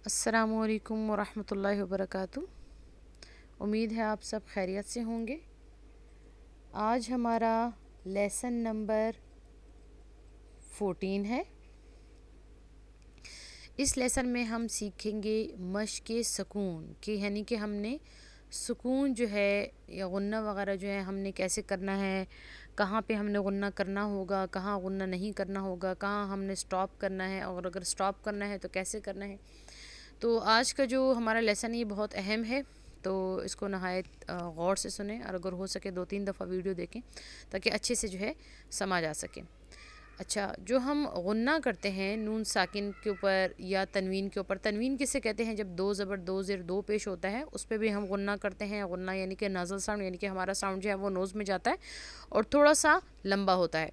السلام علیکم ورحمۃ اللہ وبرکاتہ۔ امید ہے آپ سب خیریت سے ہوں گے۔ آج ہمارا لیسن نمبر 14 ہے۔ اس لیسن میں ہم سیکھیں گے مشق سکون کہ یعنی کہ ہم نے سکون جو ہے یا غنہ وغیرہ جو ہے ہم نے کیسے کرنا ہے، کہاں پہ ہم نے غنہ کرنا ہوگا، کہاں غنہ نہیں کرنا ہوگا، کہاں ہم نے سٹاپ کرنا ہے، اور اگر سٹاپ کرنا ہے تو کیسے کرنا ہے۔ تو آج کا جو ہمارا لیسن یہ بہت اہم ہے، تو اس کو نہایت غور سے سنیں، اور اگر ہو سکے 2-3 دفعہ ویڈیو دیکھیں تاکہ اچھے سے جو ہے سمجھ آ سکے۔ اچھا، جو ہم غنہ کرتے ہیں نون ساکن کے اوپر یا تنوین کے اوپر، تنوین کسے کہتے ہیں جب 2 زبر 2 زیر 2 پیش ہوتا ہے، اس پہ بھی ہم غنہ کرتے ہیں۔ غنہ یعنی کہ نازل ساؤنڈ، یعنی کہ ہمارا ساؤنڈ جو ہے وہ نوز میں جاتا ہے اور تھوڑا سا لمبا ہوتا ہے،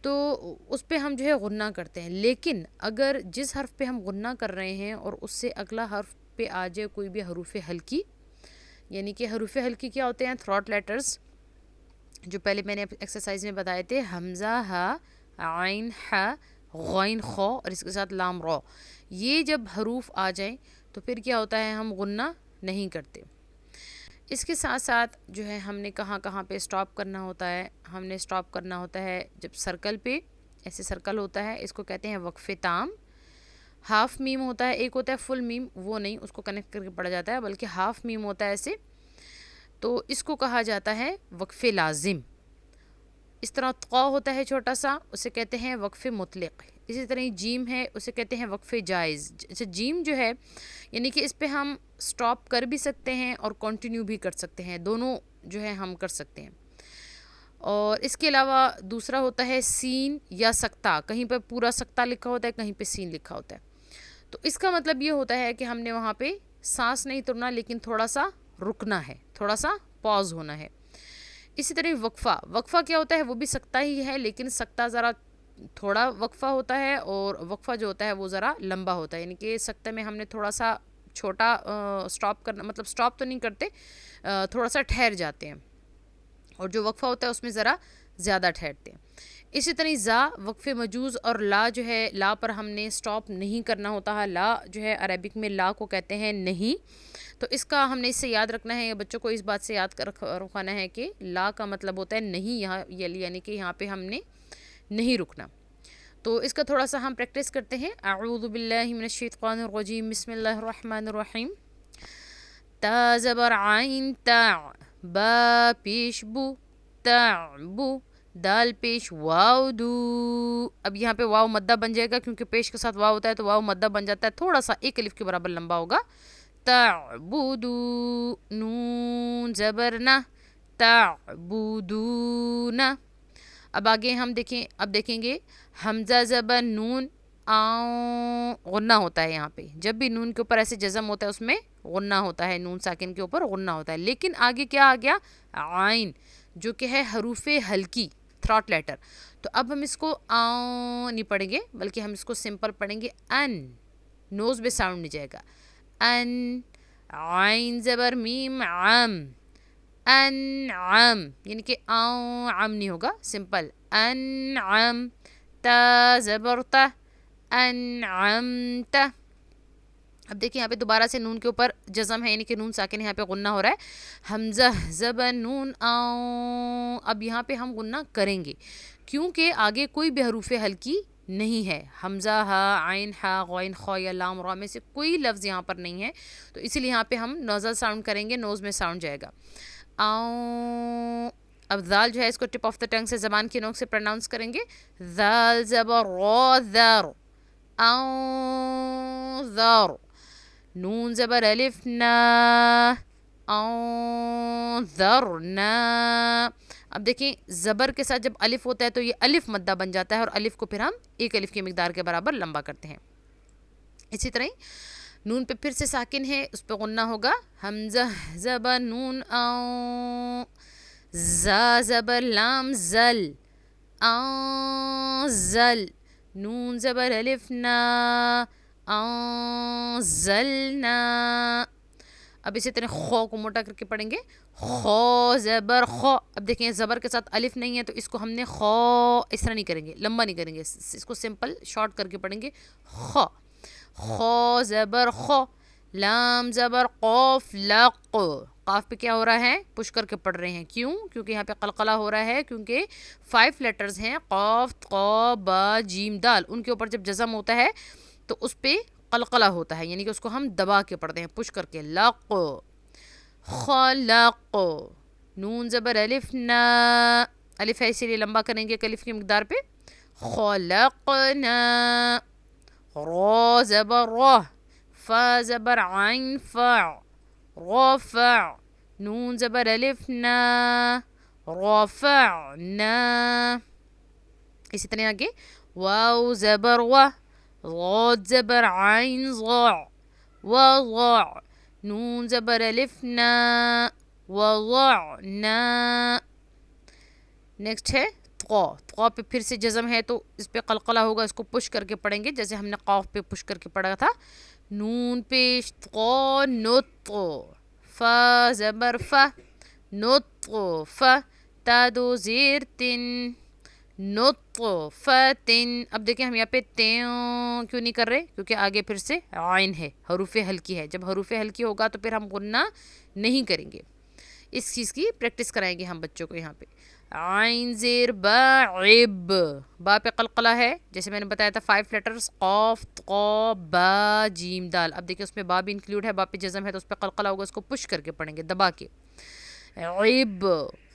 تو اس پہ ہم جو ہے غنہ کرتے ہیں۔ لیکن اگر جس حرف پہ ہم غنہ کر رہے ہیں اور اس سے اگلا حرف پہ آ جائے کوئی بھی حروف ہلکی، یعنی کہ حروف ہلکی کیا ہوتے ہیں؟ تھروٹ لیٹرز، جو پہلے میں نے ایکسرسائز میں بتائے تھے، حمزہ ہا، عین ہا، غین خو، اور اس کے ساتھ لام رو۔ یہ جب حروف آ جائیں تو پھر کیا ہوتا ہے؟ ہم غنہ نہیں کرتے۔ اس کے ساتھ ساتھ جو ہے ہم نے کہاں کہاں پہ سٹاپ کرنا ہوتا ہے؟ ہم نے سٹاپ کرنا ہوتا ہے جب سرکل پہ، ایسے سرکل ہوتا ہے، اس کو کہتے ہیں وقف تام۔ ہاف میم ہوتا ہے، ایک ہوتا ہے فل میم، وہ نہیں، اس کو کنیکٹ کر کے پڑھا جاتا ہے، بلکہ ہاف میم ہوتا ہے ایسے، تو اس کو کہا جاتا ہے وقف لازم۔ اس طرح قا ہوتا ہے چھوٹا سا، اسے کہتے ہیں وقف مطلق۔ اسی طرح جیم ہے، اسے کہتے ہیں وقف جائز۔ اچھا، جیم جو ہے یعنی کہ اس پہ ہم سٹاپ کر بھی سکتے ہیں اور کنٹینیو بھی کر سکتے ہیں، دونوں جو ہے ہم کر سکتے ہیں۔ اور اس کے علاوہ دوسرا ہوتا ہے سین یا سکتہ، کہیں پہ پورا سکتہ لکھا ہوتا ہے، کہیں پہ سین لکھا ہوتا ہے، تو اس کا مطلب یہ ہوتا ہے کہ ہم نے وہاں پہ سانس نہیں توڑنا، لیکن تھوڑا سا رکنا ہے، تھوڑا سا پاز ہونا ہے۔ اسی طرح وقفہ، وقفہ کیا ہوتا ہے؟ وہ بھی سکتہ ہی ہے، لیکن سکتہ ذرا تھوڑا وقفہ ہوتا ہے، اور وقفہ جو ہوتا ہے وہ ذرا لمبا ہوتا ہے، یعنی کہ سکتہ میں ہم نے تھوڑا سا چھوٹا سٹاپ کرنا، مطلب سٹاپ تو نہیں کرتے، تھوڑا سا ٹھہر جاتے ہیں، اور جو وقفہ ہوتا ہے اس میں ذرا زیادہ ٹھہرتے ہیں۔ اسی طرح زا، وقف مجوز، اور لا جو ہے، لا پر ہم نے سٹاپ نہیں کرنا ہوتا ہے۔ لا جو ہے عربک میں لا کو کہتے ہیں نہیں، تو اس کا ہم نے اس سے یاد رکھنا ہے، بچوں کو اس بات سے یاد رکھوانا ہے کہ لا کا مطلب ہوتا ہے نہیں، یہاں یعنی کہ یہاں پہ ہم نے نہیں رکنا۔ تو اس کا تھوڑا سا ہم پریکٹس کرتے ہیں۔ اعوذ باللہ من الشیطان الرجیم، بسم اللہ الرحمن الرحیم۔ تا زبر عین تا، با پیش بو، تعبو، دال پیش واو دو۔ اب یہاں پہ واو مدہ بن جائے گا، کیونکہ پیش کے ساتھ واو ہوتا ہے تو واو مدہ بن جاتا ہے، تھوڑا سا ایک الف کے برابر لمبا ہوگا۔ تعبدو، نون زبر نہ، تعبدون۔ اب آگے ہم دیکھیں گے حمزہ زبر نون، غنہ ہوتا ہے یہاں پہ، جب بھی نون کے اوپر ایسے جزم ہوتا ہے اس میں غنہ ہوتا ہے، نون ساکن کے اوپر غنہ ہوتا ہے، لیکن آگے کیا آ گیا؟ عین، جو کہ ہے حروف ہلکی، تھراٹ لیٹر، تو اب ہم اس کو نہیں پڑھیں گے، بلکہ ہم اس کو سمپل پڑھیں گے ان، نوز میں ساؤنڈ نہیں جائے گا، ان، عین زبر میم عم، انعم، یعنی کہ عم نہیں ہوگا، سمپل انعم، تا زبر تا، انعمت۔ اب دیکھیں یہاں پہ دوبارہ سے نون کے اوپر جزم ہے، یعنی کہ نون ساکن ہے، یہاں پہ غنہ ہو رہا ہے، حمزہ زبر نون اب یہاں پہ ہم غنہ کریں گے، کیونکہ آگے کوئی بھی حروف ہلکی نہیں ہے، حمزہ ہا، عین ہا، غین خو یا لام را میں سے کوئی لفظ یہاں پر نہیں ہے، تو اسی لیے یہاں پہ ہم نوزل ساؤنڈ کریں گے، نوز میں ساؤنڈ جائے گا۔ اب ذال جو ہے اس کو ٹپ آف دا ٹنگ سے، زبان کی نوک سے پروناؤنس کریں گے، ذال زبر را، ذر، ذر، نون زبر الف نا، ذرنا۔ اب دیکھیں زبر کے ساتھ جب الف ہوتا ہے تو یہ الف مدہ بن جاتا ہے، اور الف کو پھر ہم ایک الف کی مقدار کے برابر لمبا کرتے ہیں۔ اسی طرح نون پہ پھر سے ساکن ہے، اس پہ غنہ ہوگا، حمزہ زبر نون زا زبر لام زل، زل، نون زبر الف نا، زلنا۔ اب اسی طرح خو کو موٹا کر کے پڑھیں گے، خو زبر خو، اب دیکھیں زبر کے ساتھ الف نہیں ہے تو اس کو ہم نے خو اس طرح نہیں کریں گے، لمبا نہیں کریں گے، اس کو سمپل شارٹ کر کے پڑھیں گے، خو، خو زبر خو، لام زبر قوف لق، قاف پہ کیا ہو رہا ہے؟ پش کر کے پڑھ رہے ہیں. کیوں؟ کیونکہ یہاں پہ قلقلہ ہو رہا ہے، کیونکہ 5 لیٹرز ہیں، قاف قا با جیم دال، ان کے اوپر جب جزم ہوتا ہے تو اس پہ قلقلہ ہوتا ہے، یعنی کہ اس کو ہم دبا کے پڑھتے ہیں، پش کر کے. لق خلق، نون زبر الف نا، الف ہے اسی لیے لمبا کریں گے الف کی مقدار پہ. خلقنا، را زبر را، فا زبر عین فع، رفع، نون زبر الف نا، رفعنا. اسی طرح آگے واو زبر و، ضاد زبر عین ضع، وضع، نون زبر الف نا، وضعنا. نیکسٹ ہے طا، طا پہ پھر سے جزم ہے تو اس پہ قلقلہ ہوگا، اس کو پش کر کے پڑھیں گے جیسے ہم نے قاف پہ پش کر کے پڑھا تھا. نون پیش طا نط، فا زبر فا، نطف، تا دو زیر تن، نطفتن. اب دیکھیں ہم یہاں پہ تیوں کیوں نہیں کر رہے؟ کیونکہ آگے پھر سے عین ہے، حروف ہلکی ہے. جب حروف ہلکی ہوگا تو پھر ہم غنہ نہیں کریں گے. اس چیز کی پریکٹس کرائیں گے ہم بچوں کو. یہاں پہ عین زیر با عب، با پہ قلقلہ ہے جیسے میں نے بتایا تھا 5 لیٹرز، قاف قا با جیم دال. اب دیکھیں اس میں با بھی انکلوڈ ہے، با پہ جزم ہے تو اس پہ قلقلہ ہوگا، اس کو پش کر کے پڑھیں گے دبا کے. عب،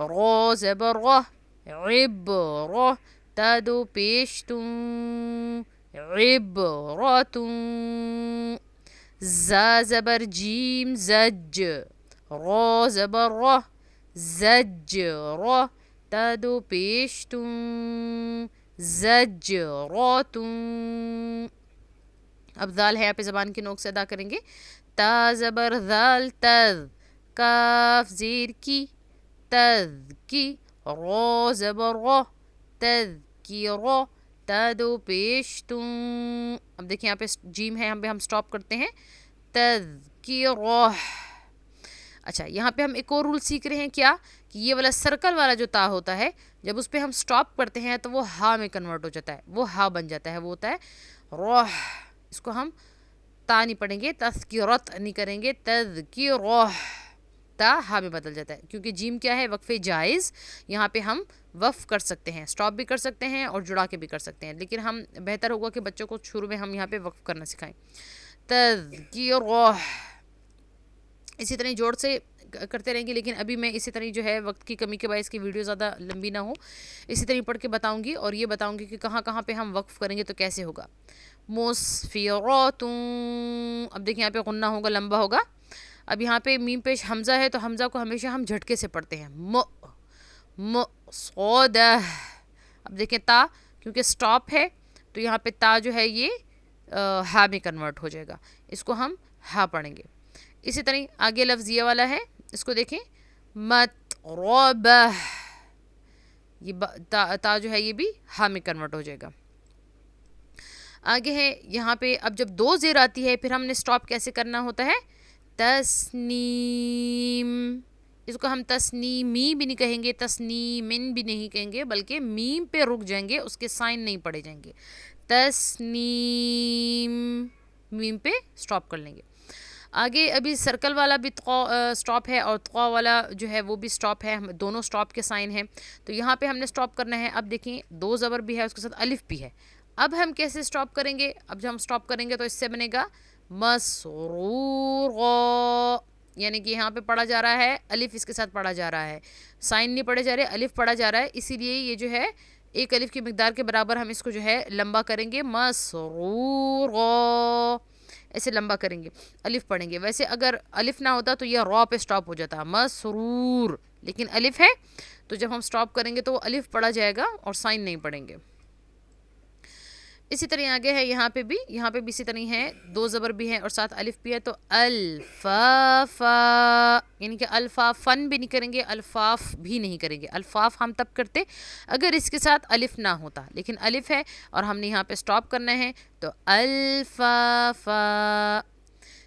را زبر را، عب را، تا دو پیش تون، عبرتون. زا زبر جیم زج، را زبر را، زج را، تا دو پیش تون، زجراتون. اب ذال ہے یہاں پہ زبان کی نوک سے ادا کریں گے. تا زبر ذال تذ، کاف زیر کی، تذ کی، را زبر را، تذ کی را، تا دو پیش تون. اب دیکھیں یہاں پہ جیم ہے، یہاں پہ ہم سٹاپ کرتے ہیں. تذ کی را. اچھا یہاں پہ ہم ایک اور رول سیکھ رہے ہیں کیا، کہ یہ والا سرکل والا جو تا ہوتا ہے جب اس پہ ہم سٹاپ کرتے ہیں تو وہ ہا میں کنورٹ ہو جاتا ہے، وہ ہا بن جاتا ہے، وہ ہوتا ہے روح. اس کو ہم تا نہیں پڑھیں گے، تذکرت نہیں کریں گے، تذکرہ، تا ہا میں بدل جاتا ہے. کیونکہ جیم کیا ہے؟ وقف جائز. یہاں پہ ہم وقف کر سکتے ہیں، سٹاپ بھی کر سکتے ہیں اور جڑا کے بھی کر سکتے ہیں، لیکن ہم بہتر ہوگا کہ بچوں کو شروع میں ہم یہاں پہ وقف کرنا سکھائیں. تذکرہ. اسی طرح جوڑ سے کرتے رہیں گے، لیکن ابھی میں اسی طرح جو ہے وقت کی کمی کے باعث کی ویڈیو زیادہ لمبی نہ ہو، اسی طرح پڑھ کے بتاؤں گی اور یہ بتاؤں گی کہ کہاں کہاں پہ ہم وقف کریں گے تو کیسے ہوگا. مسفراتون. اب دیکھیں یہاں پہ غنہ ہوگا، لمبا ہوگا. اب یہاں پہ میم پیش حمزہ ہے تو حمزہ کو ہمیشہ ہم جھٹکے سے پڑھتے ہیں. صودہ. اب دیکھیں تا کیونکہ سٹاپ ہے تو یہاں پہ تا جو ہے یہ ہا میں کنورٹ ہو جائے گا، اس کو ہم ہا پڑھیں گے. اسی طرح آگے لفظ یہ والا ہے، اس کو دیکھیں مطربہ. یہ تا جو ہے یہ بھی ہا میں کنورٹ ہو جائے گا. آگے ہے یہاں پہ اب جب 2 زیر آتی ہے پھر ہم نے سٹاپ کیسے کرنا ہوتا ہے؟ تسنیم. اس کو ہم تسنیمی بھی نہیں کہیں گے، تسنیمن بھی نہیں کہیں گے، بلکہ میم پہ رک جائیں گے، اس کے سائن نہیں پڑے جائیں گے. تسنیم، میم پہ سٹاپ کر لیں گے. آگے ابھی سرکل والا بھی سٹاپ ہے اور طا والا جو ہے وہ بھی سٹاپ ہے، دونوں سٹاپ کے سائن ہیں. تو یہاں پہ ہم نے سٹاپ کرنا ہے. اب دیکھیں 2 زبر بھی ہے، اس کے ساتھ الف بھی ہے. اب ہم کیسے سٹاپ کریں گے؟ اب جب ہم سٹاپ کریں گے تو اس سے بنے گا مسرور، یعنی کہ یہاں پہ پڑھا جا رہا ہے الف، اس کے ساتھ پڑھا جا رہا ہے، سائن نہیں پڑھے جا رہے، الف پڑھا جا رہا ہے، اسی لیے یہ جو ہے ایک الف کی مقدار کے برابر ہم اس کو جو ہے لمبا کریں گے. مسرور، ایسے لمبا کریں گے، الف پڑھیں گے. ویسے اگر الف نہ ہوتا تو یہ را پہ سٹاپ ہو جاتا مسرور، لیکن الف ہے تو جب ہم سٹاپ کریں گے تو وہ الف پڑھا جائے گا اور سائن نہیں پڑھیں گے. اسی طرح آگے ہے یہاں پہ بھی اسی طرح ہے، 2 زبر بھی ہیں اور ساتھ الف بھی ہے. تو الفافا، یعنی کہ الفافن بھی نہیں کریں گے، الفاف بھی نہیں کریں گے. الفاف ہم تب کرتے اگر اس کے ساتھ الف نہ ہوتا، لیکن الف ہے اور ہم نے یہاں پہ سٹاپ کرنا ہے تو الفافا.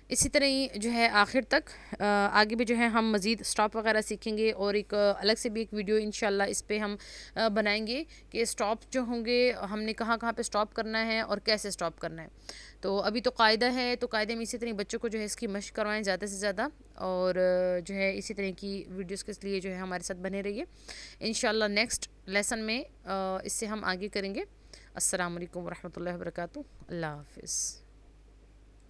اسی طرح ہی جو ہے آخر تک آگے بھی جو ہے ہم مزید اسٹاپ وغیرہ سیکھیں گے، اور ایک الگ سے بھی ایک ویڈیو انشاءاللہ اس پہ ہم بنائیں گے کہ اسٹاپ جو ہوں گے ہم نے کہاں کہاں پہ اسٹاپ کرنا ہے اور کیسے اسٹاپ کرنا ہے۔ تو ابھی تو قاعدہ ہے، تو قاعدے میں اسی طرح بچوں کو جو ہے اس کی مشق کروائیں زیادہ سے زیادہ، اور جو ہے اسی طرح کی ویڈیوز کے لیے جو ہے ہمارے ساتھ بنے رہیے۔ انشاءاللہ نیکسٹ لیسن میں اس سے ہم آگے کریں گے۔ السلام علیکم ورحمۃ اللہ وبرکاتہ۔ اللہ حافظ۔